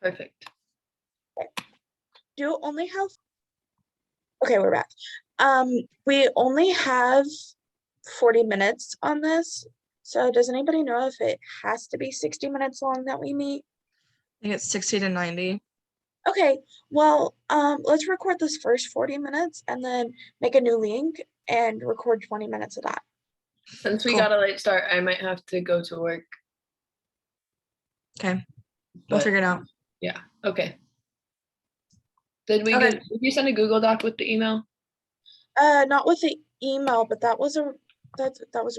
Perfect. Do only have, okay, we're back. We only have 40 minutes on this. So does anybody know if it has to be 60 minutes long that we meet? I think it's 60 to 90. Okay, well, let's record this first 40 minutes and then make a new link and record 20 minutes of that. Since we Cool. got a late start, I might have to go to work. Okay, we'll But figure it out. yeah, okay. Did Okay. did you send a Google Doc with the email? Not with the email, but that was a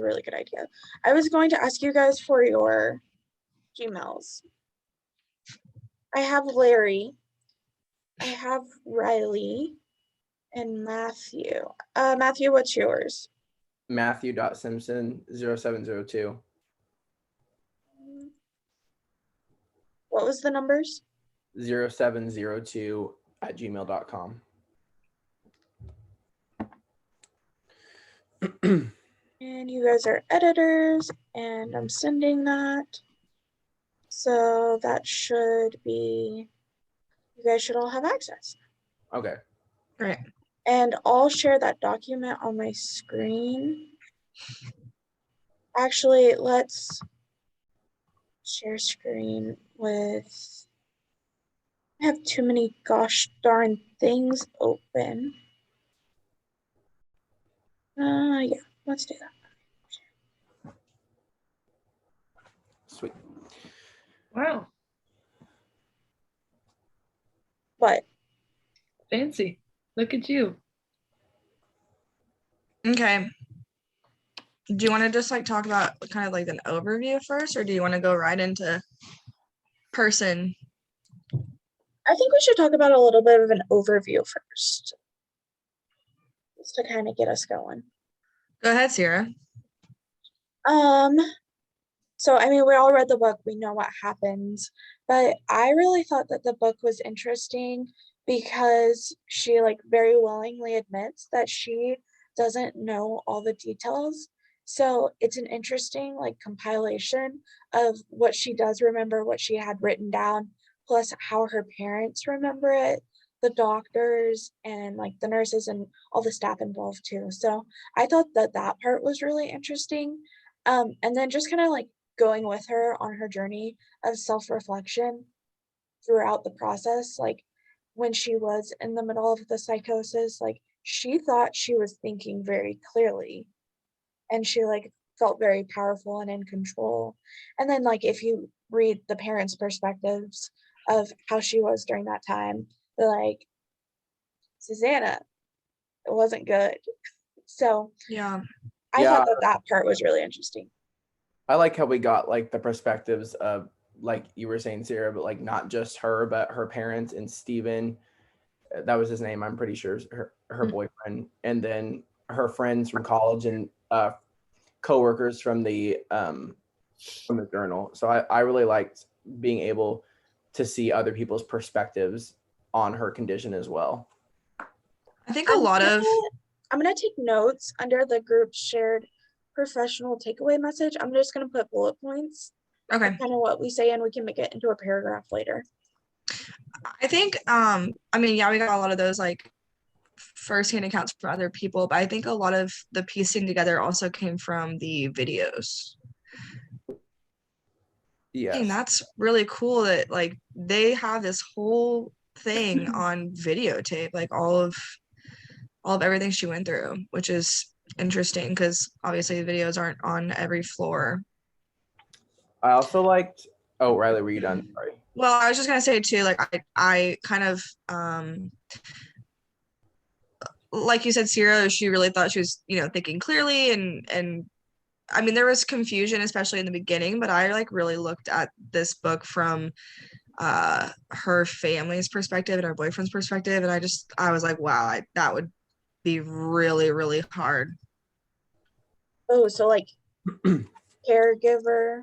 really good idea. I was going to ask you guys for your Gmails. I have Larry, I have Riley, and Matthew. Matthew, what's yours? Matthew.Simpson0702. What was the numbers? 0702@gmail.com. And you guys are editors, and I'm sending that. So that should be, you guys should all have access. Okay. Great. And I'll share that document on my screen. Actually, let's share screen with, I have too many gosh darn things open. Yeah, let's do that. Sweet. Wow, But fancy. Look at you. Okay. Do you want to just like talk about kind of like an overview first, or do you want to go right into person? I think we should talk about a little bit of an overview first, just to kind of get us going. Go ahead, Sierra. So I mean, we all read the book, we know what happens, but I really thought that the book was interesting because she like very willingly admits that she doesn't know all the details. So it's an interesting like compilation of what she does remember, what she had written down, plus how her parents remember it, the doctors and like the nurses and all the staff involved too. So I thought that that part was really interesting. And then just kind of like going with her on her journey of self-reflection throughout the process, like when she was in the middle of the psychosis, like she thought she was thinking very clearly and she like felt very powerful and in control. And then like if you read the parents' perspectives of how she was during that time, they're like, Susanna, it wasn't good. So Yeah. I Yeah. thought that that part was really interesting. I like how we got like the perspectives of, like you were saying, Sarah, but like not just her, but her parents and Steven. That was his name, I'm pretty sure, her boyfriend, and then her friends from college and co-workers from the journal. So I really liked being able to see other people's perspectives on her condition as well. I think a lot of I'm gonna take notes under the group shared professional takeaway message. I'm just gonna put bullet points. Okay. Kind of what we say, and we can make it into a paragraph later. I think I mean, yeah, we got a lot of those like firsthand accounts from other people, but I think a lot of the piecing together also came from the videos. Yes. And that's really cool that like they have this whole thing on videotape, like all of everything she went through, which is interesting because obviously the videos aren't on every floor. I also liked, oh, Riley, were you done? Sorry. Well, I was just gonna say too, like I kind of like you said, Sierra, she really thought she was, thinking clearly and I mean there was confusion, especially in the beginning, but I like really looked at this book from her family's perspective and her boyfriend's perspective, and I was like, wow, that would be really, really hard. Oh, so like caregiver.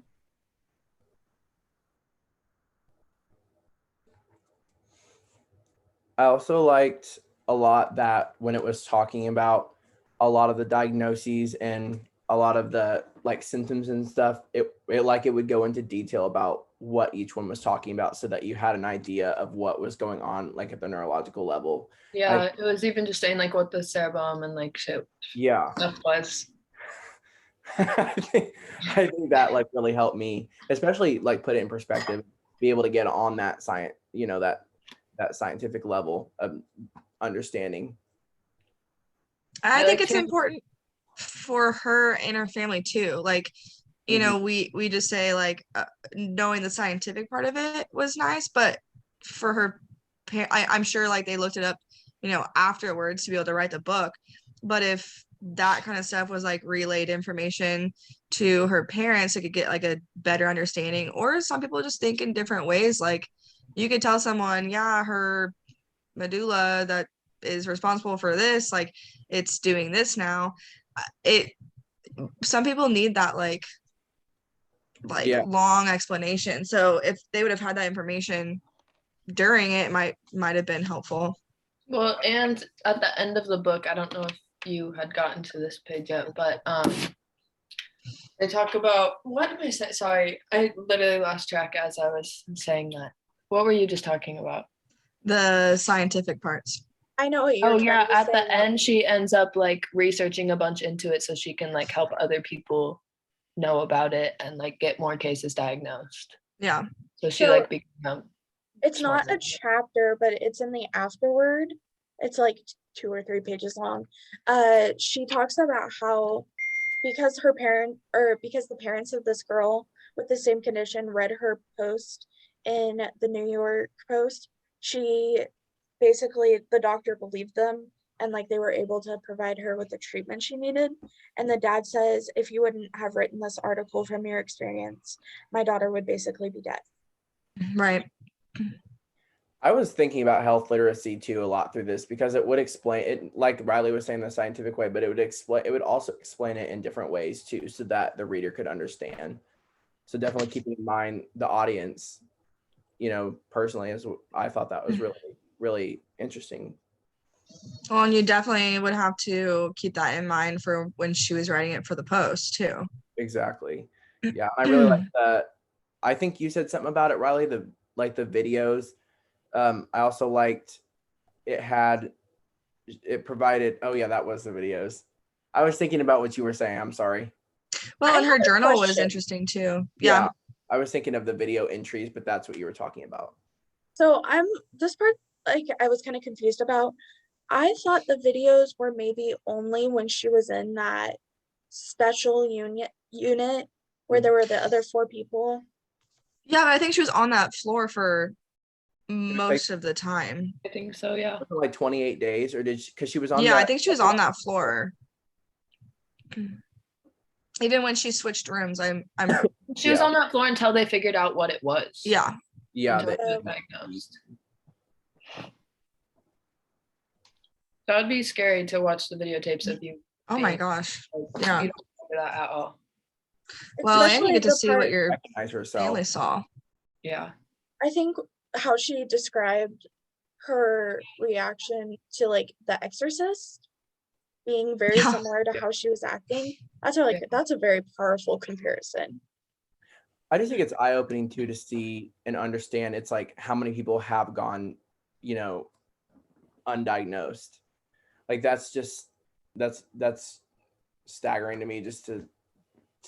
I also liked a lot that when it was talking about a lot of the diagnoses and a lot of the like symptoms and stuff, it like it would go into detail about what each one was talking about so that you had an idea of what was going on like at the neurological level. Yeah, it was even just saying like what the cerebellum and like shit Yeah. stuff was. I think that like really helped me, especially like put it in perspective, be able to get on that science, you know, that scientific level of understanding. And I I think like it's hearing- important for her and her family too. Like, you Mhm. know, we just say like knowing the scientific part of it was nice, but for her, I'm sure like they looked it up, you know, afterwards to be able to write the book. But if that kind of stuff was like relayed information to her parents, they could get like a better understanding. Or some people just think in different ways. Like you could tell someone, yeah, her medulla that is responsible for this, like it's doing this now. Some people need that like Yeah. long explanation. So if they would have had that information during it, might have been helpful. Well, and at the end of the book, I don't know if you had gotten to this page yet, but they talk about what am I saying? Sorry, I literally lost track as I was saying that. What were you just talking about? The scientific parts. I know what you're Oh trying yeah, to at say the now. end she ends up like researching a bunch into it so she can like help other people know about it and like get more cases diagnosed. Yeah. So she So- like became It's not a smarter. chapter, but it's in the afterword. It's like 2 or 3 pages long. She talks about how because the parents of this girl with the same condition read her post in the New York Post, she basically the doctor believed them and like they were able to provide her with the treatment she needed. And the dad says, if you wouldn't have written this article from your experience, my daughter would basically be dead. Right. I was thinking about health literacy too a lot through this because it would explain it, like Riley was saying, the scientific way, but it would also explain it in different ways too, so that the reader could understand. So definitely keeping in mind the audience, you know, personally, I thought that was really, really interesting. Well, and you definitely would have to keep that in mind for when she was writing it for the post too. Exactly. Yeah, I really like that. I think you said something about it, Riley, the videos. I also liked it provided, oh yeah, that was the videos. I was thinking about what you were saying. I'm sorry. Well, I and her have a journal was question. interesting too. Yeah. I was thinking of the video entries, but that's what you were talking about. So this part, like I was kind of confused about. I thought the videos were maybe only when she was in that special unit where there were the other 4 people. Yeah, but I think she was on that floor for most of the time. I think so, yeah. Was it like 28 days, or did she, because she was on Yeah, I that- think she was on that floor. Even when she switched rooms, I'm She was Yeah. on that floor until they figured out what it was. yeah. Yeah, Until they- it was diagnosed. That would be scary to watch the videotapes of you. Oh my being- gosh. like, Yeah. You don't remember that at all. Well, and Especially you get to the see part- what your recognize herself. family saw. Yeah. I think how she described her reaction to like The Exorcist being very Yeah. similar to how she was acting. That's a very powerful comparison. I just think it's eye-opening too to see and understand it's like how many people have gone, you know, undiagnosed. Like that's staggering to me just to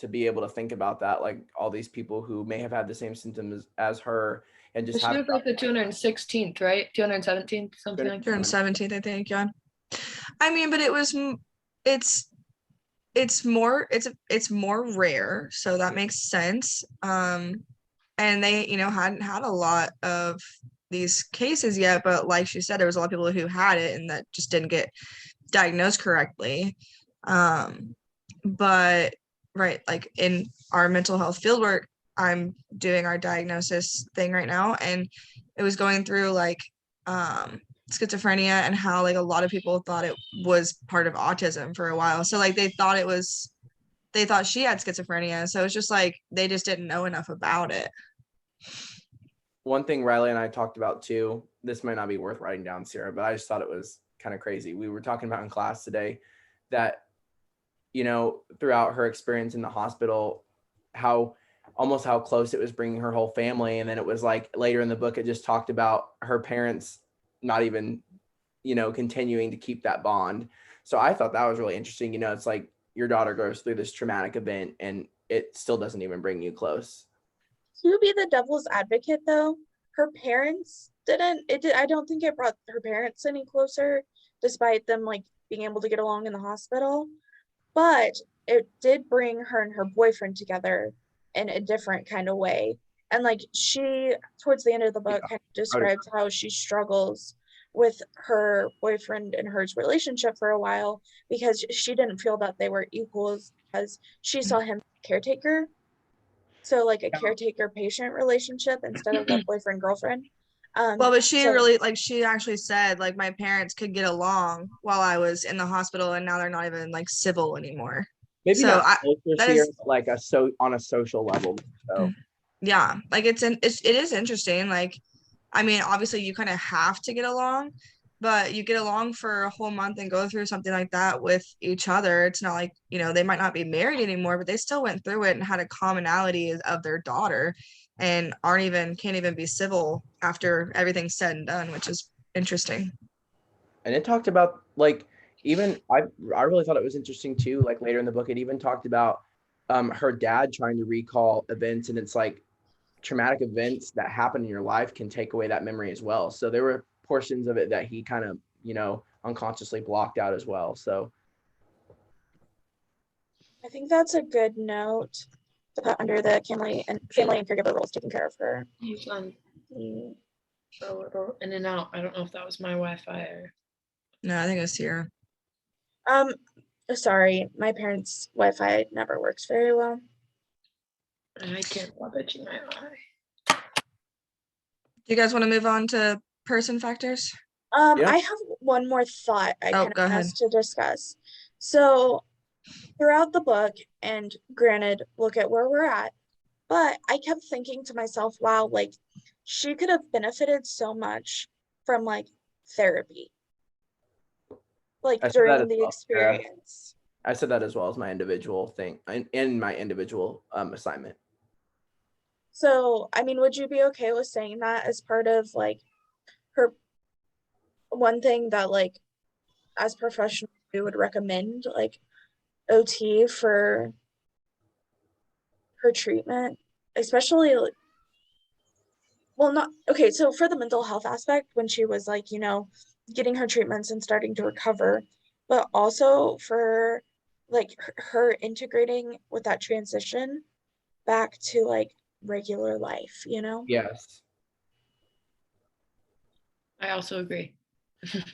be able to think about that, like all these people who may have had the same symptoms as her and just She have was like the 216th, right? 217th, something like that. 217th, I think. Yeah. I mean, but it's more rare, so that makes sense. And they, you know, hadn't had a lot of these cases yet, but like she said, there was a lot of people who had it and that just didn't get diagnosed correctly. But right, like in our mental health fieldwork, I'm doing our diagnosis thing right now, and it was going through like schizophrenia and how like a lot of people thought it was part of autism for a while. So like they thought she had schizophrenia. So it's just like they just didn't know enough about it. One thing Riley and I talked about too, this might not be worth writing down, Sarah, but I just thought it was kind of crazy. We were talking about in class today that you know, throughout her experience in the hospital, how almost how close it was bringing her whole family. And then it was like later in the book, it just talked about her parents not even, you know, continuing to keep that bond. So I thought that was really interesting. You know, it's like your daughter goes through this traumatic event and it still doesn't even bring you close. To be the devil's advocate though, her parents I don't think it brought her parents any closer, despite them like being able to get along in the hospital. But it did bring her and her boyfriend together in a different kind of way. And like she, towards the end of the book, kind of describes how she struggles with her boyfriend and hers relationship for a while because she didn't feel that they were equals because she saw him caretaker. So like a caretaker patient relationship instead of a boyfriend girlfriend. Well, but she so really, like, she actually said, like, my parents could get along while I was in the hospital, and now they're not even like civil anymore. Maybe So not I closer that here, is but like on a social level. So yeah, like it is interesting. Like, I mean, obviously you kind of have to get along, but you get along for a whole month and go through something like that with each other. It's not like, you know, they might not be married anymore, but they still went through it and had a commonality of their daughter and can't even be civil after everything's said and done, which is interesting. and it talked about like even I really thought it was interesting too. Like later in the book, it even talked about her dad trying to recall events, and it's like traumatic events that happen in your life can take away that memory as well. So there were portions of it that he kind of, you know, unconsciously blocked out as well. So I think that's a good note to put under the family and caregiver roles taking care of her. He's on Mm. a little in and out. I don't know if that was my Wi-Fi or. No, I think it's here. Sorry, my parents' Wi-Fi never works very well. I can't stop itching my eye. Do you guys want to move on to person factors? Yeah. I have one more thought I kind go of ahead. asked to discuss. So throughout the book, and granted, look at where we're at, but I kept thinking to myself, wow, like she could have benefited so much from like therapy, like I said that during as the well, Sarah. experience. I said that as well as my individual thing in my individual assignment. So, I mean, would you be okay with saying that as part of like her one thing that like as professionals we would recommend like OT for her treatment, especially like, well, not okay. So for the mental health aspect, when she was like, you know, getting her treatments and starting to recover, but also for like her integrating with that transition back to like regular life, you know? Yes. I also agree.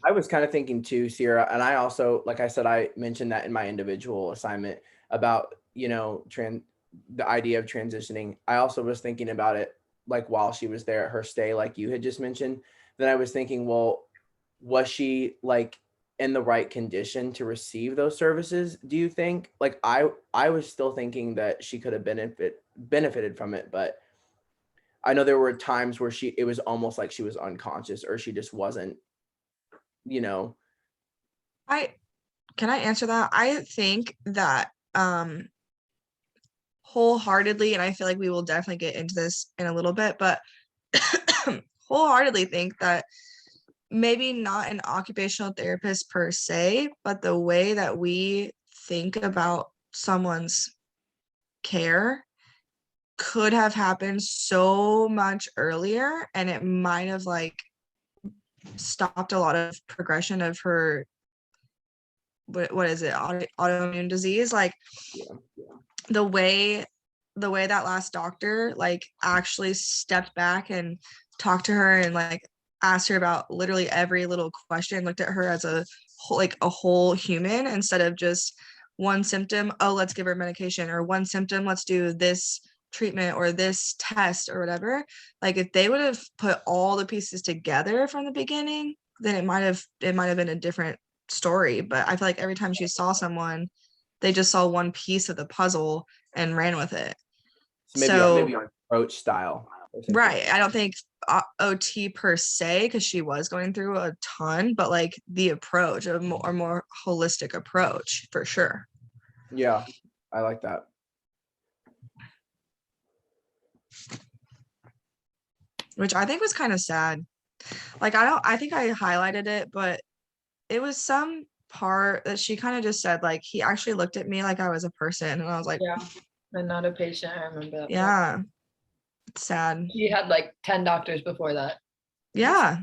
I was kind of thinking too, Sierra, and I also, like I said, I mentioned that in my individual assignment about, you know, the idea of transitioning. I also was thinking about it like while she was there at her stay, like you had just mentioned. Then I was thinking, well, was she like in the right condition to receive those services? Do you think? Like I was still thinking that she could have benefited from it, but I know there were times where it was almost like she was unconscious or she just wasn't, you know. Can I answer that? I think that wholeheartedly, and I feel like we will definitely get into this in a little bit, but wholeheartedly think that maybe not an occupational therapist per se, but the way that we think about someone's care could have happened so much earlier, and it might have like stopped a lot of progression of her what is it, autoimmune disease. Like the way that last doctor like actually stepped back and talked to her and like asked her about literally every little question, looked at her as a whole human instead of just one symptom, oh, let's give her medication, or one symptom, let's do this treatment or this test or whatever. Like if they would have put all the pieces together from the beginning, then it might have been a different story. But I feel like every time she saw someone, they just saw one piece of the puzzle and ran with it. Maybe an approach style. Right. I don't think OT per se, because she was going through a ton, but like the approach, a more holistic approach for sure. Yeah, I like that. Which I think was kind of sad. Like I think I highlighted it, but it was some part that she kind of just said like he actually looked at me like I was a person, and I was like, Yeah, and not a patient. I remember that part. yeah, it's sad. She had like 10 doctors before that. Yeah.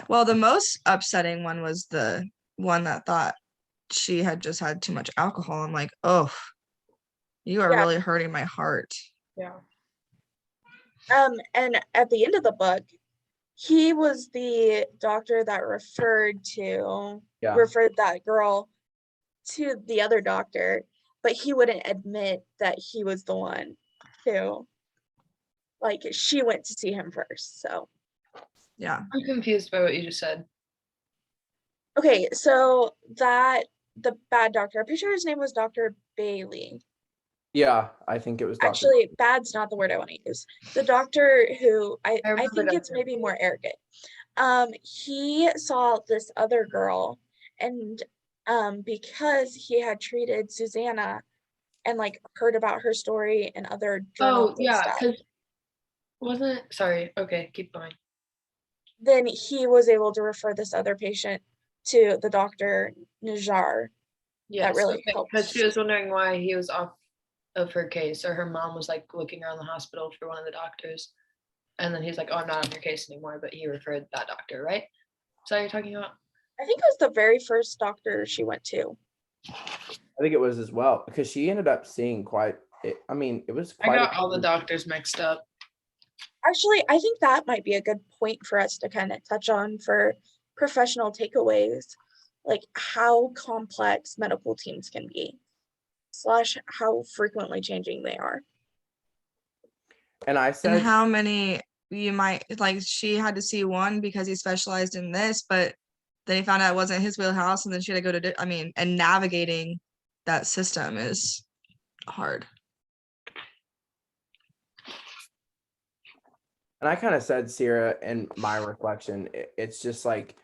Well, the most upsetting one was the one that thought she had just had too much alcohol. I'm like, oh, you are Yeah. really hurting my heart. Yeah. And at the end of the book, he was the doctor that referred that girl to the other doctor, but he wouldn't admit that he was the one too. Like she went to see him first. So Yeah. I'm confused by what you just said. okay, so the bad doctor, I'm pretty sure his name was Dr. Bailey. Yeah, I think it was Dr. Actually, bad's not the word I want to use. The doctor who I remember think it's Dr. maybe more arrogant. He saw this other girl, and because he had treated Susanna and like heard about her story and other journals Oh, and yeah, stuff, because wasn't it? Sorry. Okay, keep going. then he was able to refer this other patient to the doctor Najar. Yes, really okay, helps. because she was wondering why he was off of her case, or her mom was like looking around the hospital for one of the doctors, and then he's like, "Oh, I'm not on your case anymore," but he referred that doctor, right? So you're talking about? I think it was the very first doctor she went to. I think it was as well, because she ended up seeing quite. I mean, it was I quite. got all the doctors mixed up. Actually, I think that might be a good point for us to kind of touch on for professional takeaways, like how complex medical teams can be, / how frequently changing they are. And I And said, how many you might like she had to see one because he specialized in this, but then he found out it wasn't his wheelhouse, and then she had to go to, I mean, and navigating that system is hard. and I kind of said, Sierra, in my reflection, it's just like,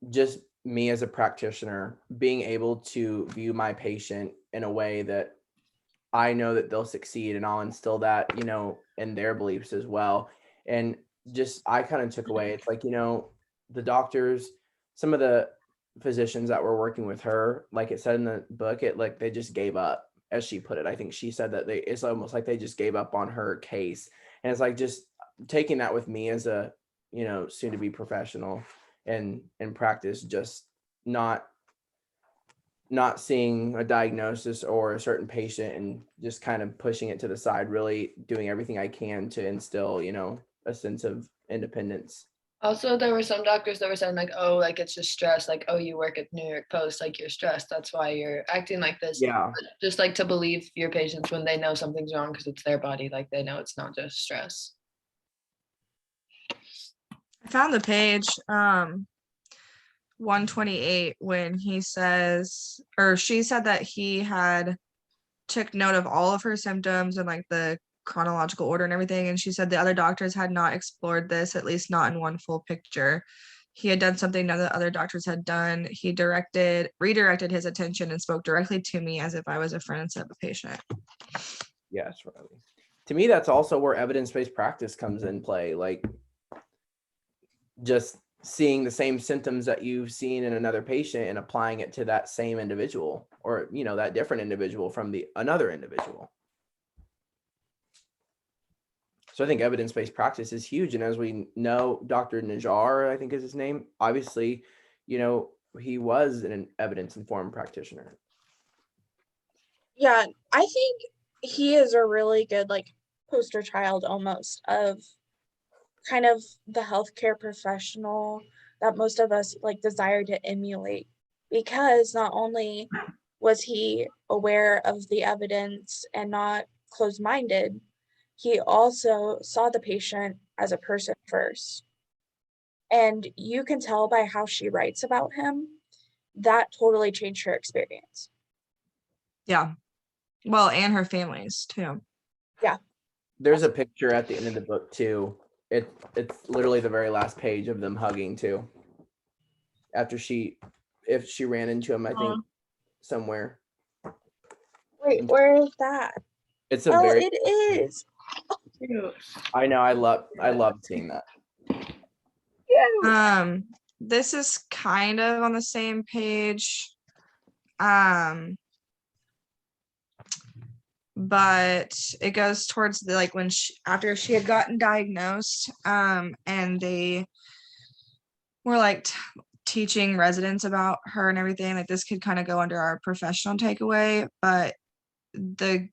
just me as a practitioner being able to view my patient in a way that I know that they'll succeed, and I'll instill that, in their beliefs as well. And just, I kind of took away, it's like, the doctors, some of the physicians that were working with her, like it said in the book, it like they just gave up, as she put it. I think she said that it's almost like they just gave up on her case. And it's like just taking that with me as a, soon to be professional and in practice, just not seeing a diagnosis or a certain patient and just kind of pushing it to the side, really doing everything I can to instill, a sense of independence. Also, there were some doctors that were saying like, "Oh, like it's just stress. Like, oh, you work at New York Post, like you're stressed. That's why you're acting like this." Yeah. Just like to believe your patients when they know something's wrong because it's their body. Like they know it's not just stress. I found the page 128 when he says, or she said that he had took note of all of her symptoms and like the chronological order and everything, and she said the other doctors had not explored this, at least not in one full picture. He had done something none of the other doctors had done. He redirected his attention and spoke directly to me as if I was a friend instead of a patient. Yes, Riley. To me, that's also where evidence-based practice comes in play. Like just seeing the same symptoms that you've seen in another patient and applying it to that same individual, or that different individual from the another individual. So I think evidence-based practice is huge. And as we know, Dr. Najar, I think is his name, obviously, he was an evidence-informed practitioner. Yeah, I think he is a really good like poster child almost of kind of the healthcare professional that most of us like desire to emulate, because not only was he aware of the evidence and not closed-minded, he also saw the patient as a person first. And you can tell by how she writes about him that totally changed her experience. Yeah. Well, and her families too. Yeah. There's a picture at the end of the book too. It's literally the very last page of them hugging too. After if she ran into him, I think somewhere. Wait, where is that? It's a Oh, very, it is. Cute. I know, I love seeing that. Yeah. This is kind of on the same page. But it goes towards the like when she, after she had gotten diagnosed, and they were like teaching residents about her and everything. Like this could kind of go under our professional takeaway, but the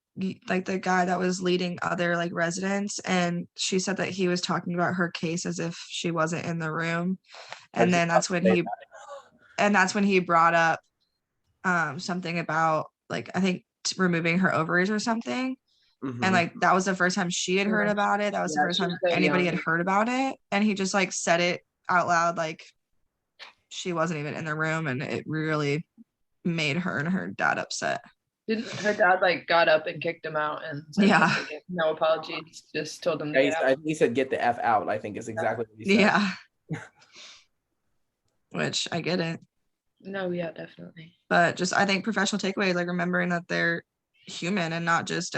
guy that was leading other like residents, and she said that he was talking about her case as if she wasn't in the room, and then that's when he brought up something about like I think removing her ovaries or something. And Mhm. like that was the first time she had heard about it. That was the Yeah, first she time was so anybody had young. heard about it. And he just like said it out loud like she wasn't even in the room, and it really made her and her dad upset. Didn't her dad like got up and kicked him out and said Yeah. like, no apologies, just told him to Yeah, get I out. think he said get the F out, I think is exactly what he said. Yeah. Which I get it. No, yeah, definitely. But just I think professional takeaway, like remembering that they're human and not just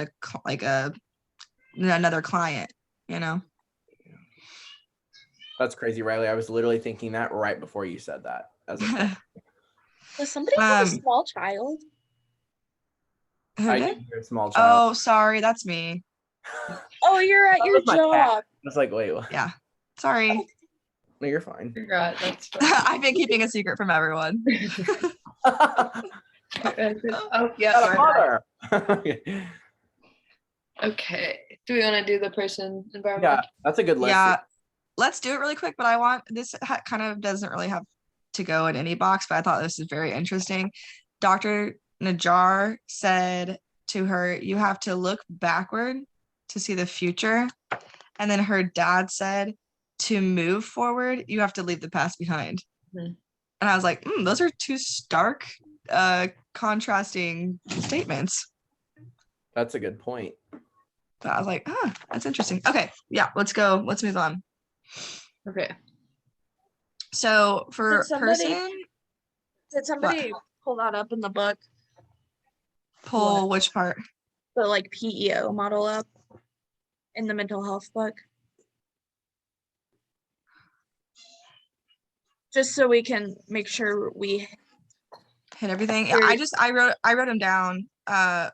another client, you know? That's crazy, Riley. I was literally thinking that right before you said that. As a Does somebody have a Um, small child? Who I did? did hear a small child. Oh, sorry, that's me. Oh, you're at That your was my cat. job. I was like, wait, what? Yeah. Sorry. No, you're fine. Forgot, that's I've been keeping a secret from everyone. oh yeah, Got a my bad. mother. Okay, do we want to do the person environment? Yeah, that's a good list. Yeah. Let's do it really quick, but I want this kind of doesn't really have to go in any box, but I thought this is very interesting. Dr. Najjar said to her, you have to look backward to see the future. And then her dad said, to move forward, you have to leave the past behind. Mhm. And I was like, those are two stark, contrasting statements. That's a good point. So I was like, that's interesting. Okay, yeah, let's go. Let's move on. Okay. So for Did somebody- person, Did somebody pull that up in the book? pull which part? The like PEO model up in the mental health book? Just so we can make sure we Hit everything. Yeah, I wrote them down.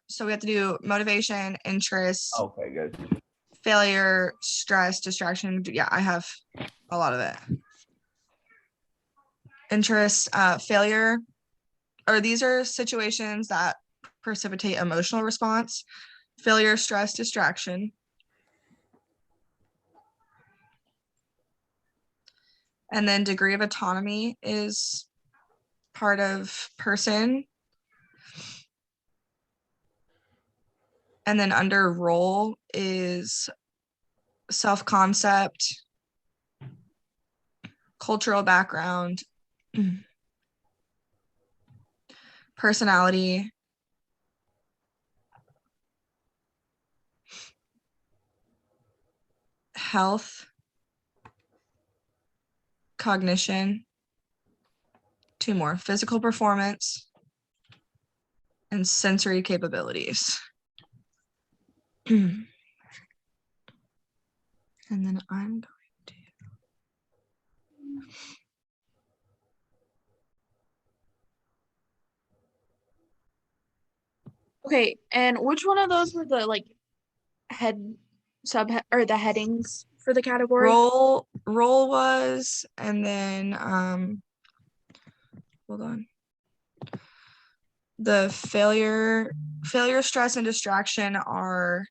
So we have to do motivation, interest, Okay, good. failure, stress, distraction. Yeah, I have a lot of it. Interest, failure, or these are situations that precipitate emotional response. Failure, stress, distraction. And then degree of autonomy is part of person. And then under role is self-concept, cultural background, personality, health, cognition, two more, physical performance, and sensory capabilities. And then I'm going to Okay, and which one of those were the like head or the headings for the category? role was, and then hold on. The failure, stress, and distraction are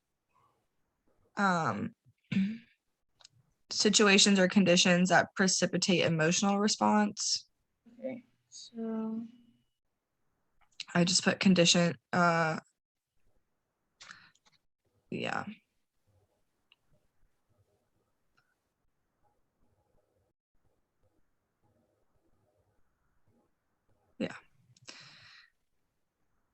situations or conditions that precipitate emotional response. Okay, so I just put condition, yeah. Yeah.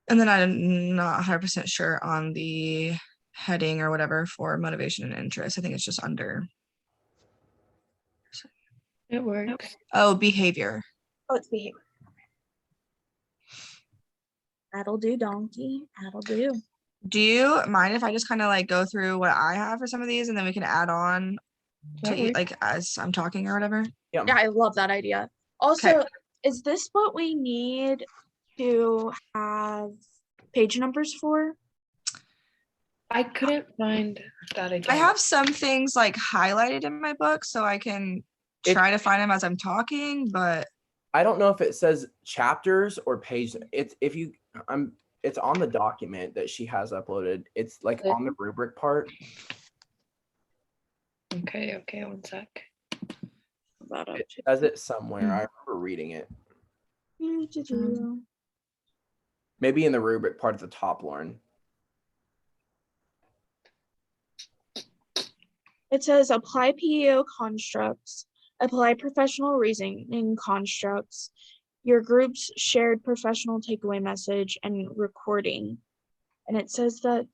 And then I'm not 100% sure on the heading or whatever for motivation and interest. I think it's just under. It works. Oh, behavior. oh, it's behavior. That'll do, donkey. That'll do. Do you mind if I just kind of like go through what I have for some of these and then we can add on to That works. like as I'm talking or whatever? Yeah, I love that idea. Also, Okay. is this what we need to have page numbers for? I couldn't find that again. I have some things like highlighted in my book so I can try to find them as I'm talking, but I don't know if it says chapters or page. It's if you it's on the document that she has uploaded. It's like on the rubric part. Okay, one sec. It says it somewhere. I remember reading it. Maybe in the rubric part at the top, Lauren. It says apply PEO constructs, apply professional reasoning constructs, your group's shared professional takeaway message, and recording. And it says that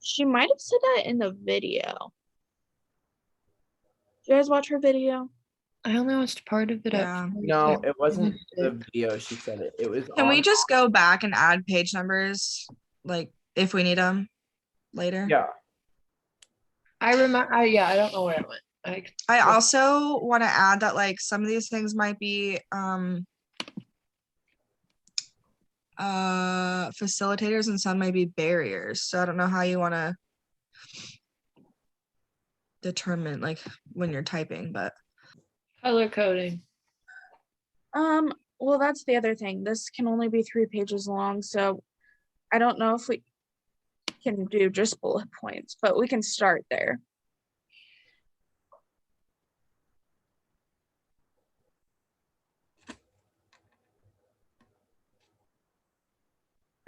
she might have said that in the video. Did you guys watch her video? I only watched part of it. Yeah. No, it wasn't the video. She said it. It was. can we just go back and add page numbers like if we need them later? Yeah. I remember. I don't know where it went. I also want to add that like some of these things might be facilitators and some might be barriers. So I don't know how you want to determine like when you're typing, but Color coding. Well, that's the other thing. This can only be 3 pages long, so I don't know if we can do just bullet points, but we can start there.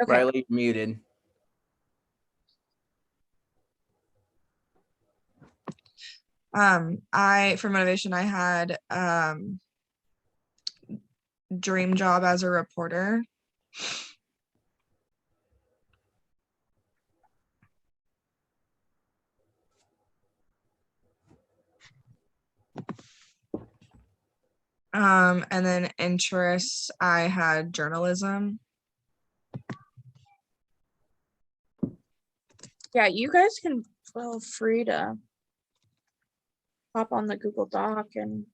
Okay. Riley muted. For motivation I had dream job as a reporter. And then interests I had journalism. Yeah, you guys can feel free to hop on the Google Doc and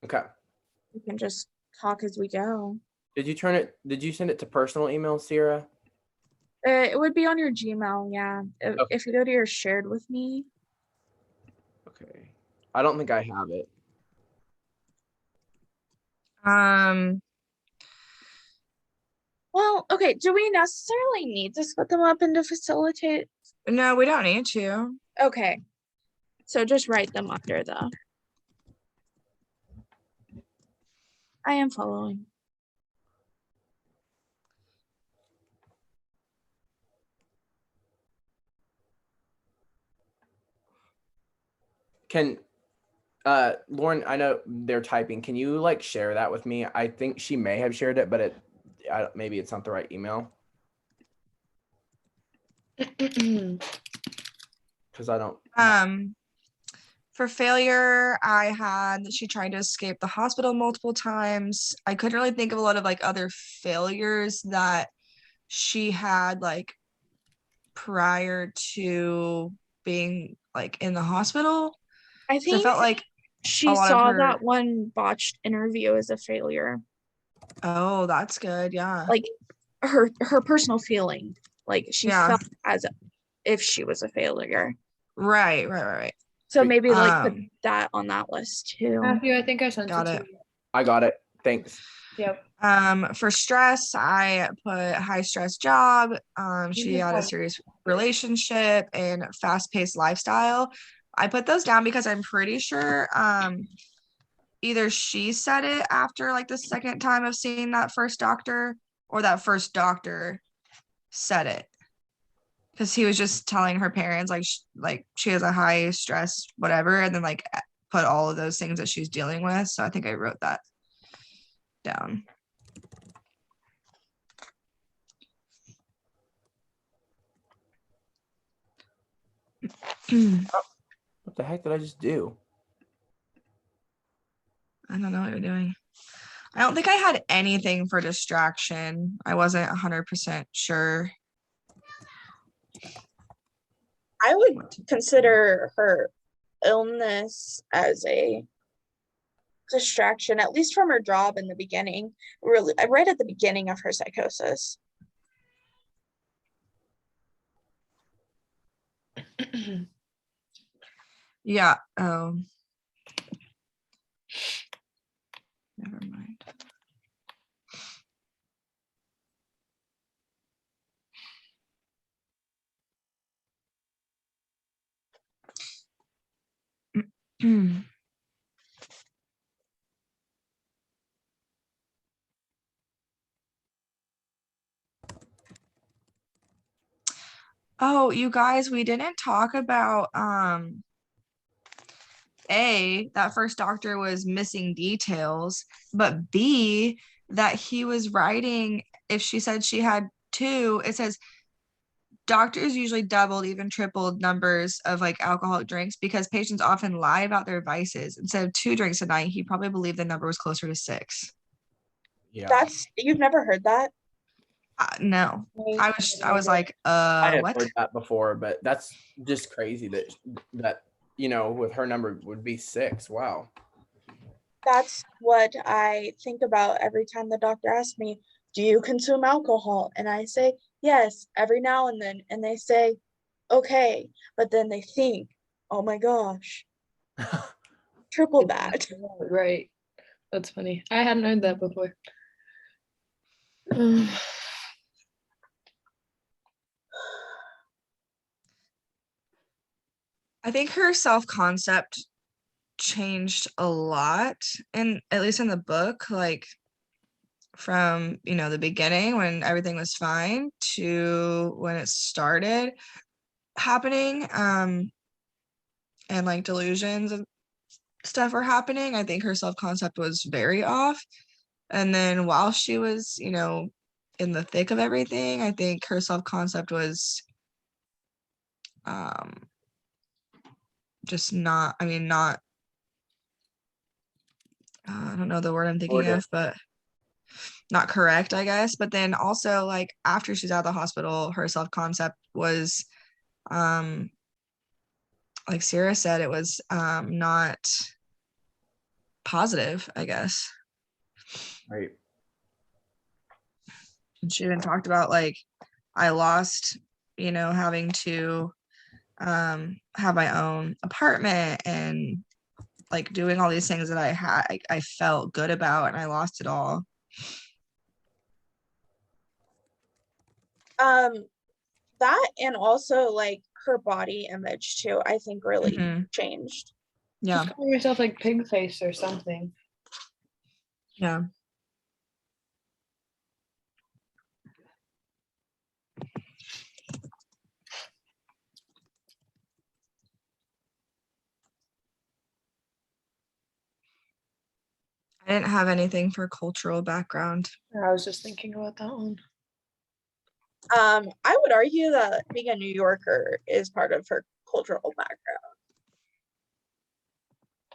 Okay. we can just talk as we go. Did you send it to personal email, Sierra? It would be on your Gmail, yeah. Okay. If you go to your shared with me. Okay. I don't think I have it. Well, okay, do we necessarily need to split them up into facilitate? No, we don't need to. Okay. So just write them under the. I am following. Can Lauren, I know they're typing. Can you like share that with me? I think she may have shared it, but maybe it's not the right email. Because I don't. For failure, I had that she tried to escape the hospital multiple times. I couldn't really think of a lot of like other failures that she had like prior to being like in the hospital. I think I felt like she saw that one botched interview as a failure. Oh, that's good. Yeah. Like her personal feeling, like she felt as if she was a failure. Right. So maybe like put that on that list too. Matthew, I think I sent got it. it. I got it. Thanks. Yep. For stress, I put high stress job. She had a serious relationship and fast-paced lifestyle. I put those down because I'm pretty sure either she said it after like the second time of seeing that first doctor, or that first doctor said it. Because he was just telling her parents like she has a high stress whatever, and then like put all of those things that she's dealing with. So I think I wrote that down. What the heck did I just do? I don't know what you're doing. I don't think I had anything for distraction. I wasn't 100% sure. I would consider her illness as a distraction, at least from her job in the beginning. Really, right at the beginning of her psychosis. Yeah. Oh. Never mind. Oh, you guys, we didn't talk about A, that first doctor was missing details, but B, that he was writing, if she said she had two, it says doctors usually doubled, even tripled numbers of like alcoholic drinks because patients often lie about their vices. Instead of 2 drinks a night, he probably believed the number was closer to 6. Yeah. You've never heard that? No, I was like, I had what? heard that before, but that's just crazy that with her number would be 6. Wow. That's what I think about every time the doctor asks me, do you consume alcohol? And I say, yes, every now and then. And they say, okay. But then they think, oh my gosh, triple that. Right. That's funny. I hadn't heard that before. I think her self-concept changed a lot, and at least in the book, like from the beginning when everything was fine to when it started happening, and like delusions and stuff were happening. I think her self-concept was very off. And then while she was, in the thick of everything, I think her self-concept was just not, I mean, not, I don't know the word I'm thinking of, but not correct, I guess. But then also, like, after she's out of the hospital, her self-concept was, like Sarah said, it was not positive, I guess. Right. And she even talked about, like, I lost, having to have my own apartment and like doing all these things that I felt good about, and I lost it all. That and also like her body image too, I think really changed. Yeah. Just call yourself like pig face or something. Yeah. I didn't have anything for cultural background. I was just thinking about that one. I would argue that being a New Yorker is part of her cultural background.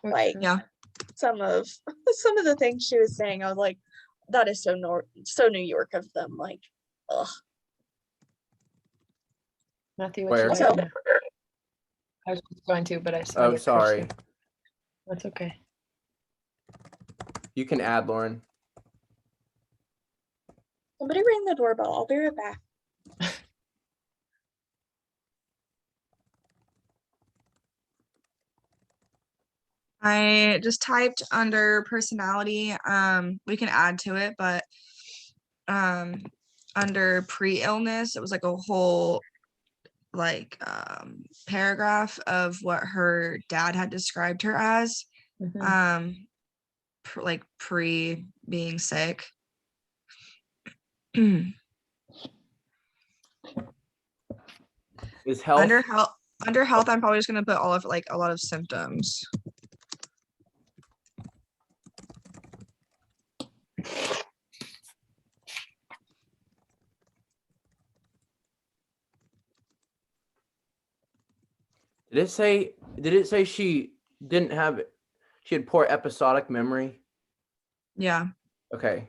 Like, yeah, some of the things she was saying, I was like, that is so New York of them. Like, ugh. Matthew, Where? what you like? I was going to, but I saw. Oh, sorry. That's okay. You can add, Lauren. Somebody ring the doorbell. I'll be right back. I just typed under personality. We can add to it, but under pre-illness, it was like a whole like paragraph of what her dad had described her as, like pre being sick. Is health under health, I'm probably just gonna put all of like a lot of symptoms. Did it say she didn't have she had poor episodic memory? Yeah. Okay.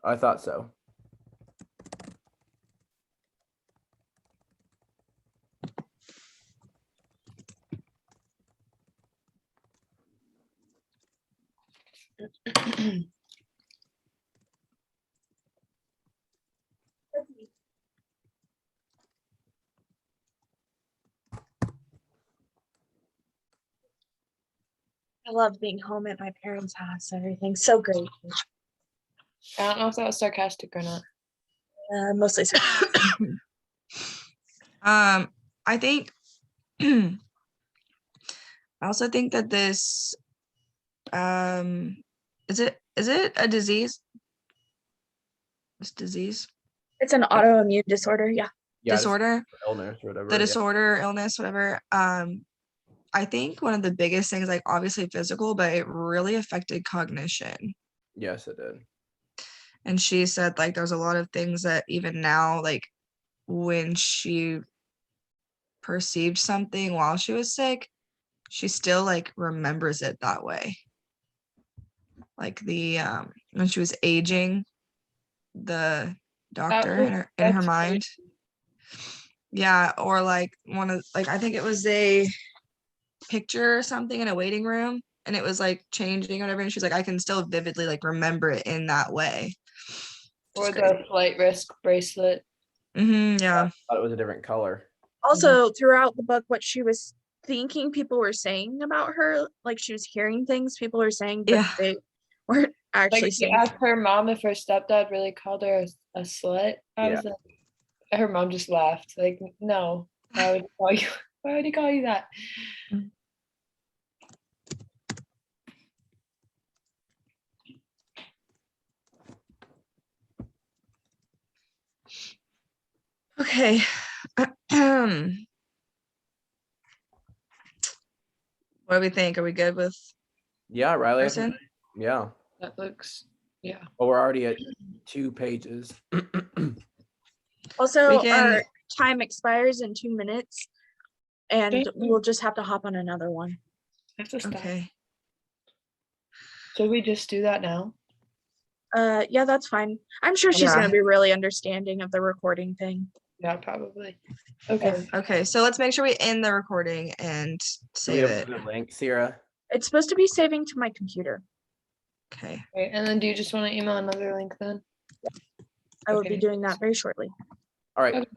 I thought so. I love being home at my parents' house. Everything's so great. I don't know if that was sarcastic or not. Mostly so. I think I also think that this is it a disease? This disease? It's an autoimmune disorder. Yeah. Yeah, it's Disorder? illness or whatever. The yeah. disorder, illness, whatever. I think one of the biggest things, like obviously physical, but it really affected cognition. Yes, it did. And she said like there's a lot of things that even now, like when she perceived something while she was sick, she still like remembers it that way. Like the when she was aging, the doctor in her That's mind. Yeah, or like one of like I think it was a picture or something in a waiting room and it was like changing or whatever. And she's like, I can still vividly like remember it in that way. Or the flight risk bracelet. Yeah. I thought it was a different color. Also, throughout the book, what she was thinking people were saying about her, like she was hearing things people were saying, but Yeah. they weren't actually Like she saying. asked her mom if her stepdad really called her a slut. I was like, her mom just laughed. Like, no, why would he call you? Why would he call you that? Okay. What do we think? Are we good with Yeah, Riley. I think- person? yeah. That looks, yeah. Well, we're already at 2 pages. Also, We can- our time expires in 2 minutes, and Okay. we'll just have to hop on another one. I have to stop. Okay. Should we just do that now? Yeah, that's fine. I'm sure she's Yeah. gonna be really understanding of the recording thing. Yeah, probably. Okay. Okay. So let's make sure we end the recording and Do we save have it. a link, Sierra? It's supposed to be saving to my computer. Okay. Right. And then do you just want to email another link then? I will be Okay. doing that very shortly. All right. Okay.